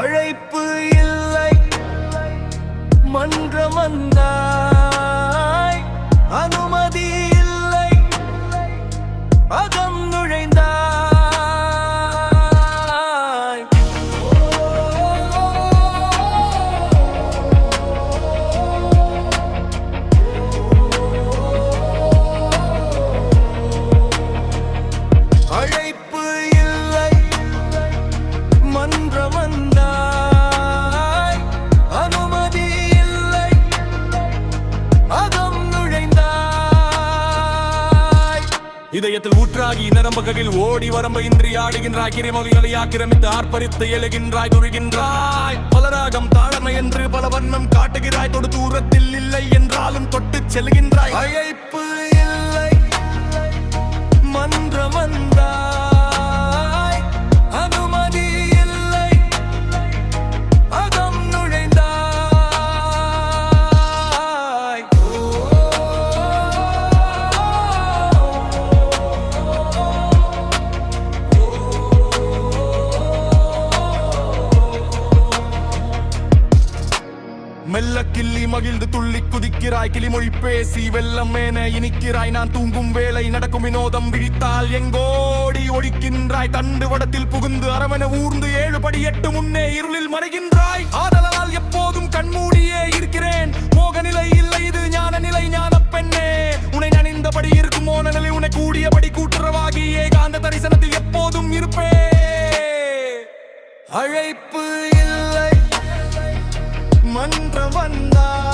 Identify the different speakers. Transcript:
Speaker 1: அழைப்பு இல்லை மன்றம் வந்தாய், அனுமதி இல்லை அகம் நுழைந்தாய். அழைப்பு இல்லை மன்றம் வந்தாய், அனுமதி இல்லை அகம் நுழைந்தாய். இதயத்தில் ஊற்றாகி நரம்பகையில் ஓடி வரம்ப இன்றி ஆடுகின்றாய். கிரிமொழிகளை ஆக்கிரமித்து ஆர்ப்பரித்து எழுகின்றாய், துருகின்றாய். பலராகம் தாழமை என்று பல வண்ணம் காட்டுகிறாய். தொடு தூரத்தில் இல்லை என்றாலும் தொட்டு செல்கின்றாய். அழைப்பு இல்லை மன்றம் வந்தாய், அனுமதி இல்லை அகம் நுழைந்தாய். மெல்ல கிள்ளி மகிழ்ந்து துள்ளி குதிக்கிறாய். கிளிமொழி பேசி வெள்ளம் மேன இனிக்கிறாய். நான் தூங்கும் வேளை நடக்கும் வினோதம் விழித்தால் எங்கோடி ஒழிக்கின்றாய். தண்டு வடத்தில் புகுந்து அரவண ஊர்ந்து 7 படி 8 முன்னே இருளில் மறைகின்றாய். ஆதலால் எப்போதும் கண்மூடியே இருக்கிறேன். மோக நிலை இல்லை, இது ஞான நிலை. ஞான பெண்ணே, உன்னை நனிந்தபடி இருக்கும் மோன நிலை. உன்னை கூடியபடி கூட்டுறவாகி ஏகாந்த தரிசனத்தில் எப்போதும் இருப்பே. அழைப்பு இல்லை மன்றம் வந்தாய்,